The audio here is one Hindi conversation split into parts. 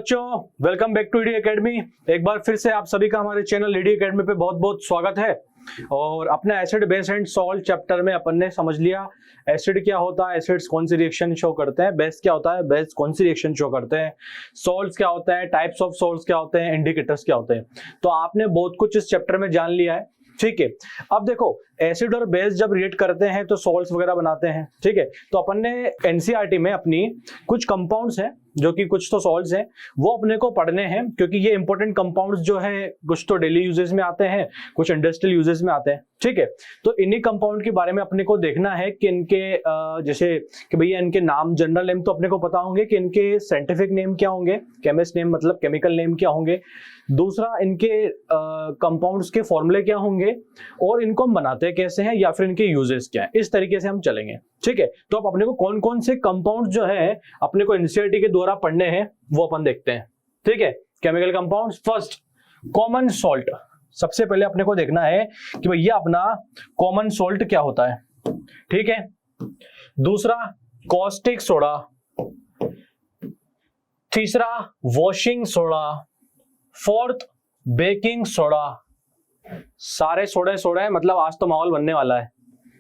बच्चों, welcome back to ED academy. एक बार फिर से आप सभी का हमारे चैनल ईडी एकेडमी पे बहुत बहुत स्वागत है। और अपने acid base and salt chapter में अपन ने समझ लिया एसिड क्या होता है, एसिड्स कौन सी रिएक्शन शो करते हैं, बेस क्या होता है, बेस कौन सी रिएक्शन शो करते हैं, सॉल्ट्स क्या होता है, टाइप्स ऑफ सॉल्ट्स क्या होते हैं, इंडिकेटर्स क्या होते हैं। तो आपने बहुत कुछ इस चैप्टर में जान लिया है, ठीक है। अब देखो, एसिड और बेस जब रिएक्ट करते हैं तो सॉल्ट्स वगैरह बनाते हैं, ठीक है। तो अपन ने एनसीईआरटी में अपनी कुछ कंपाउंड्स हैं जो कि कुछ तो सॉल्ट्स हैं, वो अपने को पढ़ने हैं, क्योंकि ये इंपॉर्टेंट कंपाउंड्स जो है कुछ तो डेली यूजेस में आते हैं, कुछ इंडस्ट्रियल यूजेस में आते हैं, ठीक है। तो इन्हीं कंपाउंड के बारे में अपने को देखना है कि इनके जैसे कि भैया इनके नाम, जनरल नेम तो अपने को पता होंगे कि इनके साइंटिफिक नेम क्या होंगे, केमिस्ट नेम मतलब केमिकल नेम क्या होंगे, दूसरा इनके कंपाउंड्स के फॉर्मूले क्या होंगे, और इनको हम बनाते कैसे हैं या फिर इनके यूजेस क्या है, इस तरीके से हम चलेंगे, ठीक है। तो अब अपने को कौन कौन से कंपाउंड जो है अपने को एनसीईआरटी के द्वारा पढ़ने हैं वो अपन देखते हैं, ठीक है। Chemical compounds, first common salt. सबसे पहले अपने को देखना है कि भैया अपना कॉमन सॉल्ट क्या होता है, ठीक है। दूसरा कॉस्टिक सोडा, तीसरा washing soda, fourth baking soda. सारे सोडे है, मतलब आज तो माहौल बनने वाला है,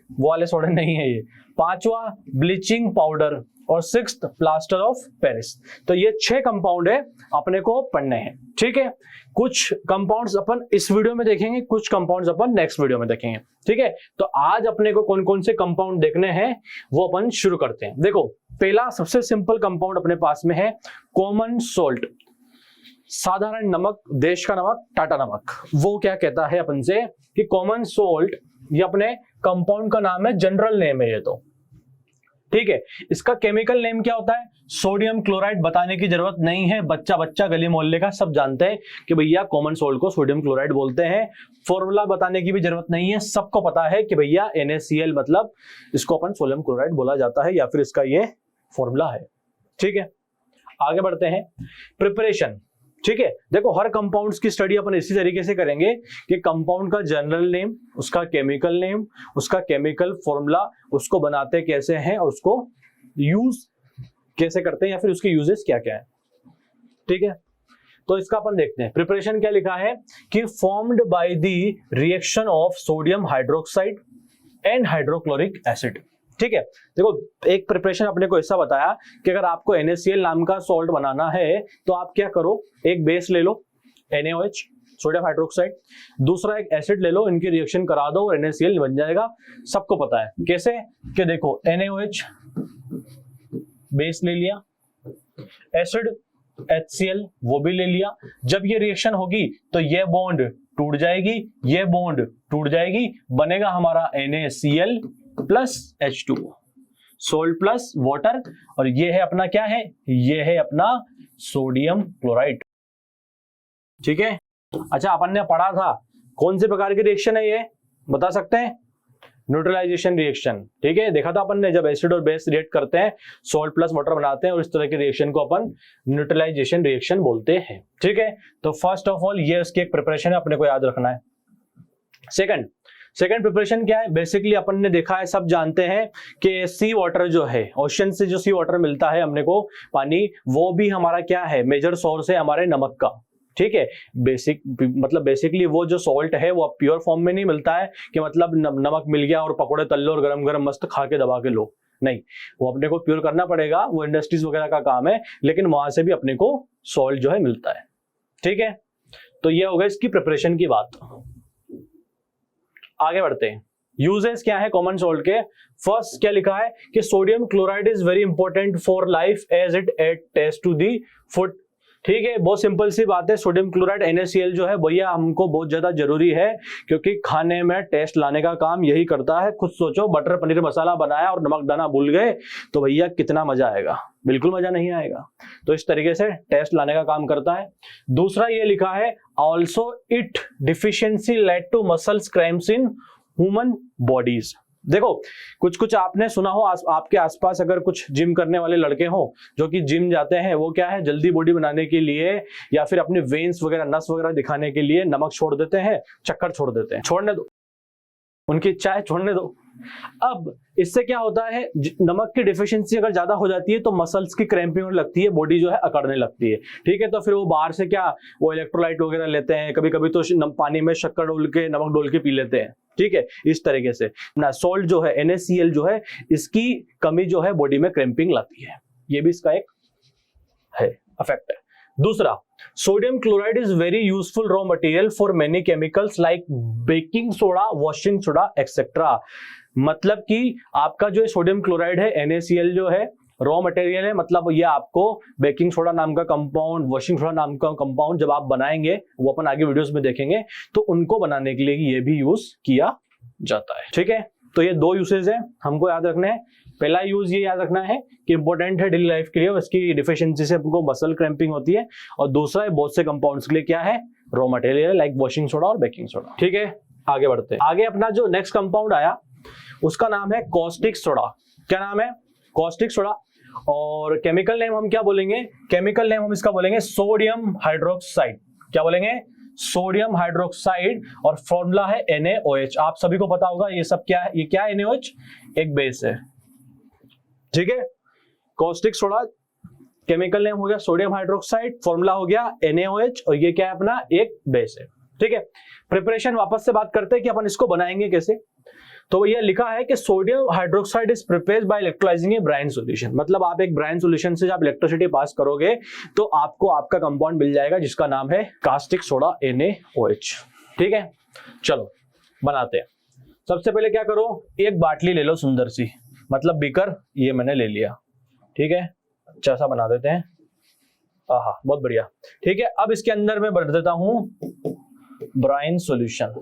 वो वाले सोडे नहीं है ये। पांचवा ब्लीचिंग पाउडर और सिक्स्थ प्लास्टर ऑफ पेरिस। तो ये 6 कंपाउंड है अपने को पढ़ने हैं, ठीक है। कुछ कंपाउंड्स अपन इस वीडियो में देखेंगे, कुछ कंपाउंड्स अपन नेक्स्ट वीडियो में देखेंगे, ठीक है। तो आज अपने को कौन कौन से कंपाउंड देखने हैं वो अपन शुरू करते हैं। देखो, पहला सबसे सिंपल कंपाउंड अपने पास में है कॉमन सोल्ट, साधारण नमक, देश का नमक, टाटा नमक। वो क्या कहता है अपन से कि कॉमन सोल्ट, ये अपने कंपाउंड का नाम है, जनरल नेम है ये तो, ठीक है। इसका केमिकल नेम क्या होता है, सोडियम क्लोराइड। बताने की जरूरत नहीं है, बच्चा बच्चा गली मोहल्ले का सब जानते हैं कि भैया कॉमन सोल्ट को सोडियम क्लोराइड बोलते हैं। फॉर्मूला बताने की भी जरूरत नहीं है, सबको पता है कि भैया NaCl मतलब इसको अपन सोडियम क्लोराइड बोला जाता है, या फिर इसका ये फॉर्मूला है, ठीक है। आगे बढ़ते हैं, प्रिपरेशन, ठीक है। देखो, हर कंपाउंड्स की स्टडी अपन इसी तरीके से करेंगे कि कंपाउंड का जनरल नेम, उसका केमिकल नेम, उसका केमिकल फॉर्मूला, उसको बनाते कैसे हैं और उसको यूज कैसे करते हैं, या फिर उसके यूजेस क्या क्या है, ठीक है। तो इसका अपन देखते हैं। प्रिपरेशन क्या लिखा है कि formed by the reaction of sodium hydroxide and hydrochloric acid, ठीक है। देखो, एक प्रिपरेशन अपने को ऐसा बताया कि अगर आपको NaCl नाम का सॉल्ट बनाना है तो आप क्या करो, एक बेस ले लो NaOH, सोडियम हाइड्रोक्साइड, दूसरा एक एसिड ले लो, इनकी रिएक्शन करा दो और NaCl बन जाएगा। सबको पता है कैसे, कि देखो NaOH बेस ले लिया, एसिड HCl वो भी ले लिया। जब ये रिएक्शन होगी तो ये बॉन्ड टूट जाएगी, ये बॉन्ड टूट जाएगी, बनेगा हमारा NaCl plus H2, salt plus water, और ये है अपना क्या है, ये है अपना सोडियम क्लोराइड, ठीक है। अच्छा, अपन ने पढ़ा था कौन से प्रकार की रिएक्शन है ये, बता सकते हैं, न्यूट्रलाइजेशन रिएक्शन, ठीक है। देखा था अपन ने, जब एसिड और बेस रिएक्ट करते हैं, सोल्ट प्लस वाटर बनाते हैं, और इस तरह के रिएक्शन को अपन न्यूट्रलाइजेशन रिएक्शन बोलते हैं, ठीक है। तो फर्स्ट ऑफ ऑल ये उसकी एक प्रिपरेशन है, अपने को याद रखना है। सेकंड प्रिपरेशन क्या है, बेसिकली अपन ने देखा है, सब जानते हैं कि सी वाटर जो है, ओशन से जो सी वाटर मिलता है अपने को पानी, वो भी हमारा क्या है, मेजर सोर्स है हमारे नमक का, ठीक है। बेसिकली वो जो सॉल्ट है वो प्योर फॉर्म में नहीं मिलता है कि मतलब नमक मिल गया और पकोड़े तल लो और गरम गरम मस्त खा के दबा के लो, नहीं, वो अपने को प्योर करना पड़ेगा, वो इंडस्ट्रीज वगैरह का काम है, लेकिन वहां से भी अपने को सॉल्ट जो है मिलता है, ठीक है। तो ये होगा इसकी प्रिपरेशन की बात। आगे बढ़ते हैं, यूजेस क्या है कॉमन सोल्ट के। फर्स्ट क्या लिखा है कि sodium chloride is very important for life as it add taste to the food, ठीक है। बहुत सिंपल सी बात है, सोडियम क्लोराइड NaCl जो है भैया हमको बहुत ज्यादा जरूरी है, क्योंकि खाने में टेस्ट लाने का काम यही करता है। खुद सोचो, बटर पनीर मसाला बनाया और नमक दाना भूल गए तो भैया कितना मजा आएगा, बिल्कुल मजा नहीं आएगा। तो इस तरीके से टेस्ट लाने का काम करता है। दूसरा ये लिखा है, also it deficiency led to muscles cramps in human bodies. देखो, कुछ कुछ आपने सुना हो, आपके आसपास अगर कुछ जिम करने वाले लड़के हो जो कि जिम जाते हैं, वो क्या है, जल्दी बॉडी बनाने के लिए या फिर अपने वेन्स वगैरह, नस वगैरह दिखाने के लिए नमक छोड़ देते हैं, चक्कर छोड़ देते हैं। छोड़ने दो, उनकी इच्छा है, छोड़ने दो, अब इससे क्या होता है, नमक की डिफिशियंसी अगर ज्यादा हो जाती है तो मसल्स की क्रैम्पिंग होने लगती है, बॉडी जो है अकड़ने लगती है, ठीक है। तो फिर वो बाहर से क्या वो इलेक्ट्रोलाइट वगैरह लेते हैं, कभी कभी तो पानी में शक्कर डोल के नमक डोल के पी लेते हैं, ठीक है। इस तरीके से ना सॉल्ट जो है NaCl जो है इसकी कमी जो है बॉडी में क्रैम्पिंग लाती है, ये भी इसका एक है इफेक्ट है। दूसरा, sodium chloride is very useful raw material for many chemicals like baking soda, washing soda etcetera. मतलब कि आपका जो सोडियम क्लोराइड है NaCl जो है रॉ मटेरियल है, मतलब ये आपको बेकिंग सोडा नाम का कंपाउंड, वॉशिंग सोडा नाम का कंपाउंड जब आप बनाएंगे, वो अपन आगे वीडियोस में देखेंगे, तो उनको बनाने के लिए ये भी यूज किया जाता है, ठीक है। तो ये दो यूसेज है, हमको याद रखना है। पहला यूज ये याद रखना है कि इंपॉर्टेंट है डेली लाइफ के लिए, इसकी डिफिशियंसी से हमको मसल क्रैम्पिंग होती है, और दूसरा है बहुत से कंपाउंड्स के लिए क्या है, raw material like washing soda और बेकिंग सोडा, ठीक है। आगे बढ़ते हैं। आगे अपना जो नेक्स्ट कंपाउंड आया उसका नाम है कॉस्टिक सोडा। क्या नाम है? Caustic soda. और केमिकल नेम हम क्या बोलेंगे? केमिकल नेम हम इसका बोलेंगे सोडियम हाइड्रोक्साइड। क्या बोलेंगे? Sodium hydroxide. और फॉर्मूला है NaOH। आप सभी को पता होगा ये सब क्या है, ये क्या है NaOH? एक बेस है, ठीक है। कॉस्टिक सोडा केमिकल नेम हो गया सोडियम हाइड्रोक्साइड, फॉर्मूला हो गया NaOH, और ये क्या है अपना एक बेस है, ठीक है। प्रिपरेशन वापस से बात करते हैं कि अपन इसको बनाएंगे कैसे। तो ये लिखा है कि sodium hydroxide is prepared bye electrolysing A brine solution. मतलब आप एक ब्राइन सॉल्यूशन से जब इलेक्ट्रिसिटी पास करोगे तो आपको आपका कंपाउंड मिल जाएगा जिसका नाम है कास्टिक सोडा NaOH, ठीक है। चलो बनाते हैं। सबसे पहले क्या करो, एक बाटली ले लो सुंदर सी, मतलब बीकर, ये मैंने ले लिया, ठीक है। अच्छा सा बना देते हैं, आहा बहुत बढ़िया, ठीक है। अब इसके अंदर मैं भर देता हूं ब्राइन सॉल्यूशन।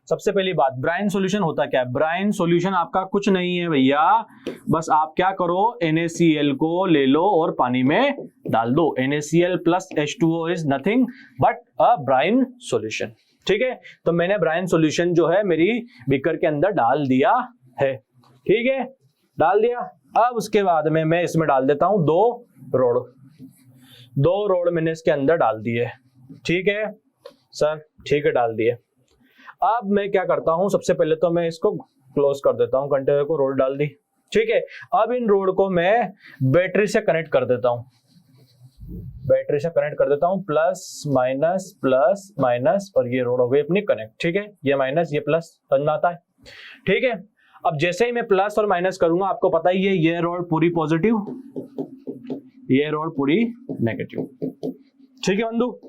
सबसे पहली बात, ब्राइन सॉल्यूशन होता क्या है? ब्राइन सॉल्यूशन आपका कुछ नहीं है भैया, बस आप क्या करो, NaCl को ले लो और पानी में डाल दो। NaCl plus H2O is nothing but a brine solution, ठीक है। तो मैंने ब्राइन सॉल्यूशन जो है मेरी बीकर के अंदर डाल दिया है, ठीक है, डाल दिया। अब उसके बाद में मैं इसमें डाल देता हूं दो रोड मैंने इसके अंदर डाल दिए, ठीक है सर, ठीक है, डाल दिए। अब मैं क्या करता हूं, सबसे पहले तो मैं इसको क्लोज कर देता हूं, कंटेनर को, रोड डाल दी, ठीक है। अब इन रोड को मैं बैटरी से कनेक्ट कर देता हूं, बैटरी से कनेक्ट कर देता हूं, प्लस माइनस, और ये रोड हो गई अपनी कनेक्ट, ठीक है। ये माइनस ये प्लस समझ में आता है, ठीक है। अब जैसे ही मैं प्लस और माइनस करूंगा, आपको पता ही है ये रोड पूरी पॉजिटिव, ये रोड पूरी नेगेटिव, ठीक है बंधु।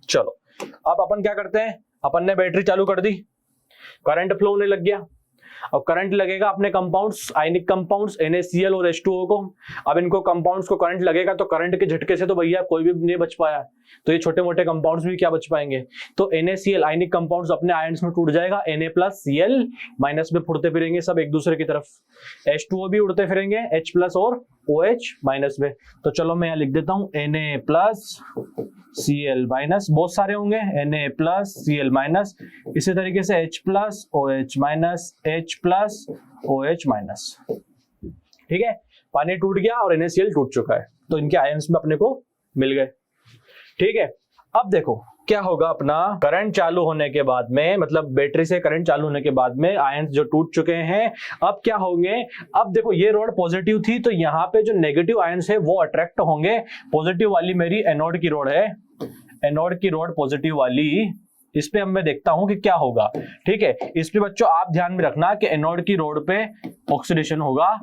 चलो अब अपन क्या करते हैं, अपन ने बैटरी चालू कर दी, करंट फ्लो होने लग गया। अब करंट लगेगा अपने कंपाउंड्स, आयनिक कंपाउंड्स NaCl और H2O को। अब इनको कंपाउंड्स को करंट लगेगा तो करंट के झटके से तो भैया कोई भी नहीं बच पाया, तो ये छोटे मोटे कंपाउंड्स भी क्या बच पाएंगे। तो NaCl आयनिक कंपाउंड्स अपने आयंस में टूट जाएगा, Na+Cl माइनस में फुड़ते फिरेंगे सब एक दूसरे की तरफ, H2O भी उड़ते फिरेंगे H+ और OH माइनस में। तो चलो मैं यहाँ लिख देता हूँ Na+Cl माइनस, बहुत सारे होंगे, Na+Cl माइनस, इसी तरीके से H+OH माइनस, H+OH माइनस, ठीक है। पानी टूट गया और NaCl टूट चुका है, तो इनके आयंस में अपने को मिल गए, ठीक है। अब देखो क्या होगा, अपना करंट चालू होने के बाद में, मतलब बैटरी से करंट चालू होने के बाद में आयंस जो टूट चुके हैं, अब क्या होंगे, अब देखो ये रोड पॉजिटिव थी तो यहाँ पे जो नेगेटिव आयंस है वो अट्रैक्ट होंगे। पॉजिटिव वाली मेरी एनोड की रोड है, एनोड की रोड पॉजिटिव वाली, इस पे अब मैं देखता हूं कि क्या होगा, ठीक है। इस पे बच्चों आप ध्यान में रखना कि एनोड की रोड पे ऑक्सीडेशन होगा,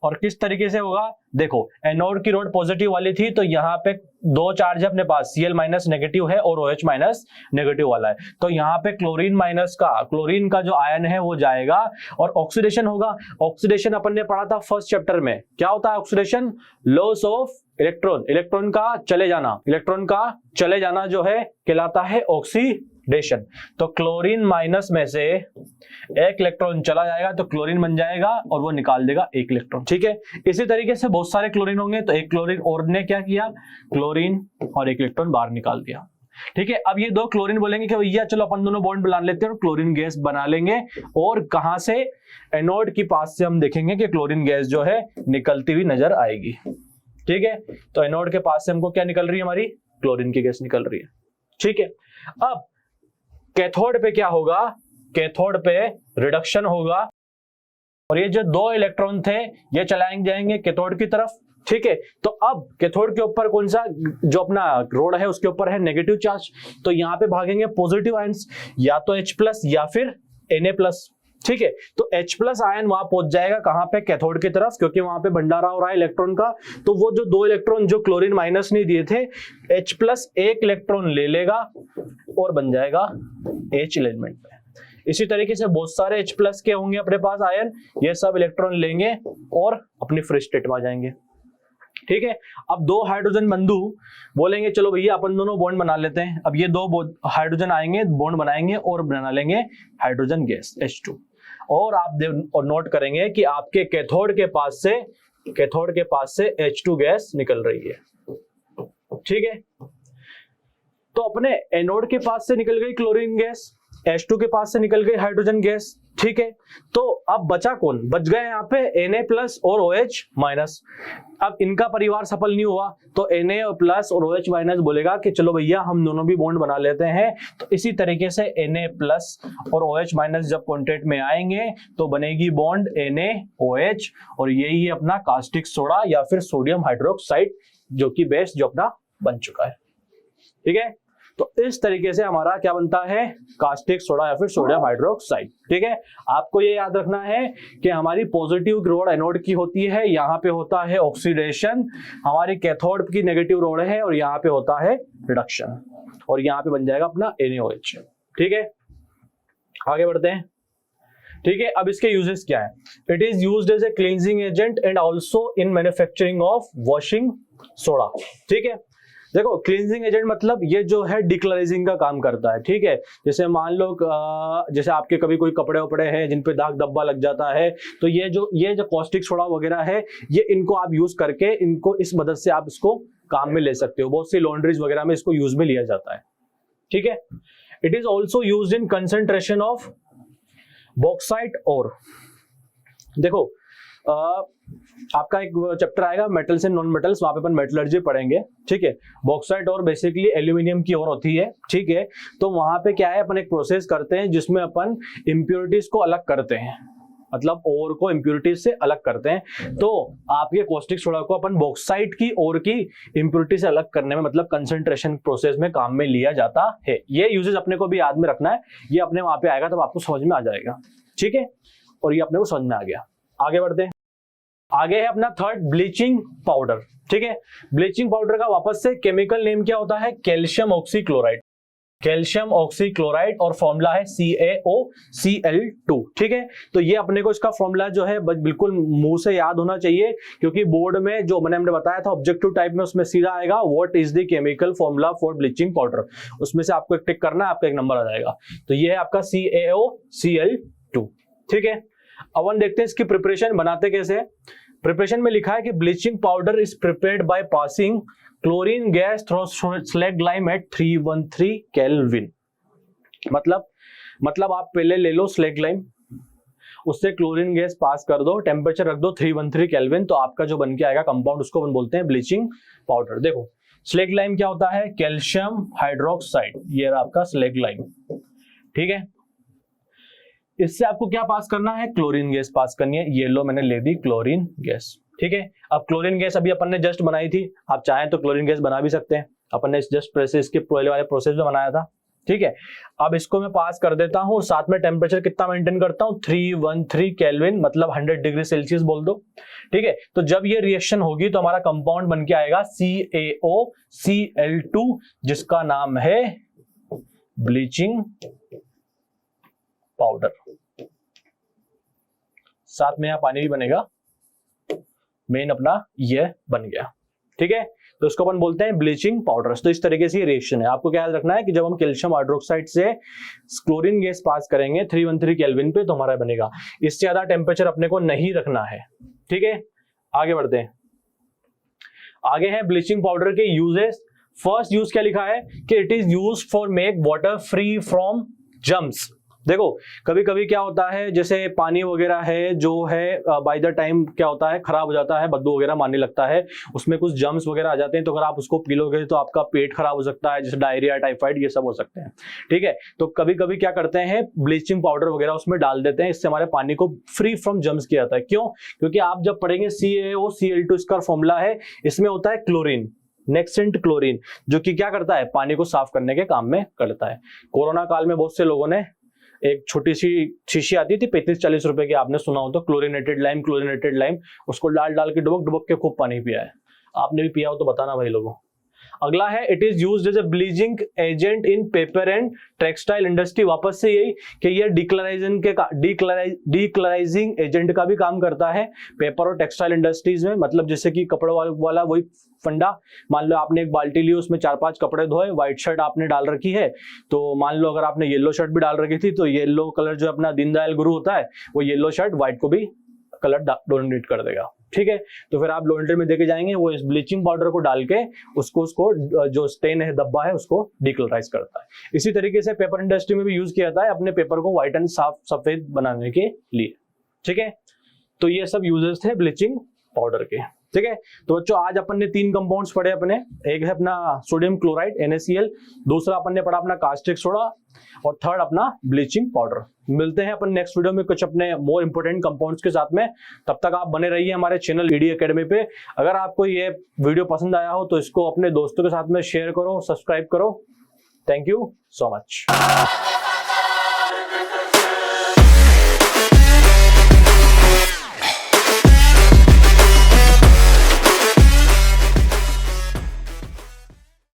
और किस तरीके से होगा, देखो एनोड की रोड पॉजिटिव वाली थी तो यहाँ पे दो चार्ज है अपने पास, Cl माइनस नेगेटिव है और OH माइनस नेगेटिव वाला है, तो यहाँ पे क्लोरीन माइनस का, क्लोरीन का जो आयन है वो जाएगा और ऑक्सीडेशन होगा। ऑक्सीडेशन अपन ने पढ़ा था फर्स्ट चैप्टर में, क्या होता है oxidation? Loss of electron, electron का चले जाना, इलेक्ट्रॉन का चले जाना जो है कहलाता है ऑक्सीडेशन। तो क्लोरीन माइनस में से एक इलेक्ट्रॉन चला जाएगा तो क्लोरीन बन जाएगा और वो निकाल देगा एक इलेक्ट्रॉन, ठीक है। इसी तरीके से बहुत सारे क्लोरीन होंगे, तो एक क्लोरीन और ने क्या किया, क्लोरीन और एक इलेक्ट्रॉन बाहर निकाल दिया, ठीक है। अब ये दो क्लोरीन बोलेंगे कि भैया चलो अपन दोनों बॉन्ड बना लेते हैं और क्लोरीन गैस बना लेंगे, और कहां से, एनोड के पास से हम देखेंगे कि क्लोरीन गैस जो है निकलती हुई नजर आएगी, ठीक है। तो एनोड के पास से हमको क्या निकल रही है, हमारी क्लोरीन की गैस निकल रही है, ठीक है। अब कैथोड पे क्या होगा, कैथोड पे रिडक्शन होगा और ये जो 2 इलेक्ट्रॉन थे ये चलाए जाएंगे कैथोड की तरफ। ठीक है, तो अब कैथोड के ऊपर कौन सा जो अपना रोड है उसके ऊपर है नेगेटिव चार्ज, तो यहाँ पे भागेंगे पॉजिटिव आयंस, या तो H+ या फिर Na+। ठीक है, तो H+ आयन वहां पहुंच जाएगा कहां पे, कैथोड की तरफ, क्योंकि वहां पे भंडारा हो रहा है इलेक्ट्रॉन का। तो वो जो 2 इलेक्ट्रॉन जो क्लोरीन माइनस नहीं दिए थे, H+ एक इलेक्ट्रॉन ले लेगा और बन जाएगा H एलिमेंट पे। इसी तरीके से बहुत सारे H+ के होंगे अपने पास आयन, ये सब इलेक्ट्रॉन लेंगे और अपनी फ्री स्टेट में आ जाएंगे। ठीक है, अब 2 हाइड्रोजन बंधु बोलेंगे चलो भैया अपन दोनों बॉन्ड बना लेते हैं। अब ये 2 हाइड्रोजन आएंगे, बॉन्ड बनाएंगे और बना लेंगे हाइड्रोजन गैस H2। और आप नोट करेंगे कि आपके कैथोड के पास से H2 गैस निकल रही है। ठीक है, तो अपने एनोड के पास से निकल गई क्लोरीन गैस, H2 के पास से निकल गई हाइड्रोजन गैस। ठीक है, तो अब बचा कौन, बच गए यहाँ पे Na+ और OH-। अब इनका परिवार सफल नहीं हुआ तो Na+ और OH- बोलेगा कि चलो भैया हम दोनों भी बॉन्ड बना लेते हैं। तो इसी तरीके से Na+ और OH- जब कॉन्टेक्ट में आएंगे तो बनेगी बॉन्ड NaOH, और यही है अपना कास्टिक सोडा या फिर सोडियम हाइड्रोक्साइड, जो कि बेस जो अपना बन चुका है। ठीक है, तो इस तरीके से हमारा क्या बनता है, कास्टिक सोडा या फिर सोडियम हाइड्रोक्साइड। ठीक है, आपको ये याद रखना है कि हमारी पॉजिटिव रोड एनोड की होती है, यहाँ पे होता है ऑक्सीडेशन, हमारी कैथोड की नेगेटिव रोड है और यहाँ पे होता है रिडक्शन, और यहाँ पे बन जाएगा अपना NaOH। ठीक है, आगे बढ़ते हैं। ठीक है, अब इसके यूजेस क्या है। It is used as a cleansing agent and also in manufacturing of washing soda. ठीक है, देखो क्लींजिंग एजेंट मतलब ये जो है डिक्लराइजिंग का काम करता है। ठीक है, जैसे मान लो जैसे आपके कभी कोई कपड़े वपड़े हैं जिन पे दाग धब्बा लग जाता है, तो ये जो कॉस्टिक सोडा वगैरह है, ये इनको आप यूज करके इनको इस मदद से आप इसको काम में ले सकते हो। बहुत सी लॉन्ड्रीज वगैरह में इसको यूज में लिया जाता है। ठीक है, it is also use in concentration of bauxite और, देखो आपका एक चैप्टर आएगा मेटल्स एंड नॉन मेटल्स, वहां पे अपन मेटलर्जी पढ़ेंगे। ठीक है, बॉक्साइट और बेसिकली एल्यूमिनियम की और होती है। ठीक है, तो वहां पे क्या है, अपन एक प्रोसेस करते हैं जिसमें अपन इंप्योरिटीज को अलग करते हैं, मतलब ओर को इंप्योरिटीज से अलग करते हैं। तो आपके कॉस्टिक सोडा को अपन बॉक्साइट की ओर की इंप्योरिटी से अलग करने में, मतलब कंसंट्रेशन प्रोसेस में काम में लिया जाता है। ये यूजेस अपने को भी याद में रखना है, ये अपने वहां पे आएगा तब आपको समझ में आ जाएगा। ठीक है, और ये अपने को समझ में आ गया। आगे बढ़ते हैं। आगे है अपना थर्ड, ब्लीचिंग पाउडर। ठीक है, ब्लीचिंग पाउडर का वापस से केमिकल नेम क्या होता है, कैल्शियम ऑक्सीक्लोराइड। कैल्शियम ऑक्सीक्लोराइड और फॉर्मूला है CaOCl2। ठीक है, तो ये अपने को इसका फॉर्मूला जो है बिल्कुल मुंह से याद होना चाहिए, क्योंकि बोर्ड में जो हमने बताया था ऑब्जेक्टिव टाइप में, उसमें सीधा आएगा what is the chemical formula for bleaching powder, उसमें से आपको एक टिक करना है, आपका एक नंबर आ जाएगा। तो ये है आपका CaOCl2। ठीक है, अब हम देखते हैं इसकी प्रिपरेशन बनाते कैसे। प्रिपरेशन में लिखा है कि bleaching powder is prepared by passing chlorine gas through slaked lime at 313 kelvin. मतलब आप पहले ले लो स्लैग लाइम, उससे क्लोरीन गैस पास कर दो, टेम्परेचर रख दो 313 केल्विन, तो आपका जो बन के आएगा कंपाउंड उसको अपन बोलते हैं ब्लीचिंग पाउडर। देखो स्लैग लाइम क्या होता है, कैल्शियम हाइड्रोक्साइड, ये रहा आपका स्लैग लाइम। ठीक है, इससे आपको क्या पास करना है, क्लोरीन गैस पास करनी है। ये लो मैंने ले दी क्लोरीन गैस। ठीक है, अब क्लोरीन गैस अभी अपन ने जस्ट बनाई थी, आप चाहें तो क्लोरीन गैस बना भी सकते हैं, अपन ने जस्ट प्रोसेस के पहले वाले प्रोसेस में बनाया था। ठीक है, अब इसको मैं पास कर देता हूं और साथ में टेम्परेचर कितना मेंटेन करता हूं, 313 केल्विन, मतलब 100 डिग्री सेल्सियस बोल दो। ठीक है, तो जब ये रिएक्शन होगी तो हमारा कंपाउंड बन के आएगा CaOCl2, जिसका नाम है ब्लीचिंग पाउडर। साथ में यहां पानी भी बनेगा, मेन अपना ये बन गया। ठीक है, तो इसको अपन बोलते हैं ब्लीचिंग पाउडर। तो इस तरीके से ये रिएक्शन है। आपको क्या याद रखना है कि जब हम कैल्शियम हाइड्रोक्साइड से क्लोरीन गैस पास करेंगे 313 केल्विन पे, तो हमारा बनेगा। इससे ज्यादा टेम्परेचर अपने को नहीं रखना है। ठीक है, आगे बढ़ते हैं। आगे है ब्लीचिंग पाउडर के यूजेस। फर्स्ट यूज क्या लिखा है कि it is use for make water free from germs. देखो कभी कभी क्या होता है, जैसे पानी वगैरह है जो है बाय द टाइम क्या होता है खराब हो जाता है, बदबू वगैरह मारने लगता है, उसमें कुछ जर्म्स वगैरह आ जाते हैं, तो अगर आप उसको पी लोगे तो आपका पेट खराब हो सकता है, जैसे डायरिया, टाइफाइड, ये सब हो सकते हैं। ठीक है, तो कभी कभी क्या करते हैं ब्लीचिंग पाउडर वगैरह उसमें डाल देते हैं, इससे हमारे पानी को फ्री फ्रॉम जर्म्स किया जाता है। क्यों? क्योंकि आप जब पढ़ेंगे CaOCl2 इसका फॉर्मूला है, इसमें होता है क्लोरीन, नेक्सेंट क्लोरीन, जो कि क्या करता है पानी को साफ करने के काम में करता है। कोरोना काल में बहुत से लोगों ने एक छोटी सी शीशी आती थी 35-40 रुपए की, आपने सुना हो तो, क्लोरीनेटेड लाइम, उसको डाल के डुबक के खूब पानी पिया है। आपने भी पिया हो तो बताना भाई लोगों। अगला है it is used as a bleaching agent in paper and textile industry. वापस से यही कि ये डीकलराइजिंग एजेंट का भी काम करता है पेपर और टेक्सटाइल इंडस्ट्रीज में। मतलब जैसे कि कपड़ों वाला वही फंडा, मान लो आपने एक बाल्टी ली, उसमें 4-5 कपड़े धोए, व्हाइट शर्ट आपने डाल रखी है, तो मान लो अगर आपने येलो शर्ट भी डाल रखी थी तो येलो कलर जो अपना दीनदयाल गुरु होता है वो येलो शर्ट व्हाइट को भी कलर डोनेट कर देगा। ठीक है, तो फिर आप लॉन्ड्री में देके जाएंगे, वो इस ब्लीचिंग पाउडर को डाल के उसको जो स्टेन है, धब्बा है, उसको डिकलराइज करता है। इसी तरीके से पेपर इंडस्ट्री में भी यूज किया जाता है अपने पेपर को व्हाइट एंड साफ सफेद बनाने के लिए। ठीक है, तो ये सब यूजेस थे ब्लीचिंग पाउडर के। ठीक है, तो बच्चों आज अपन ने 3 कंपाउंड्स पढ़े अपने, एक है अपना सोडियम क्लोराइड NaCl, दूसरा अपन ने पढ़ा अपना कास्टिक सोडा, और थर्ड अपना ब्लीचिंग पाउडर। मिलते हैं अपन नेक्स्ट वीडियो में कुछ अपने मोर इंपोर्टेंट कंपाउंड्स के साथ में। तब तक आप बने रहिए हमारे चैनल ED एकेडमी पे। अगर आपको ये वीडियो पसंद आया हो तो इसको अपने दोस्तों के साथ में शेयर करो, सब्सक्राइब करो। Thank you so much.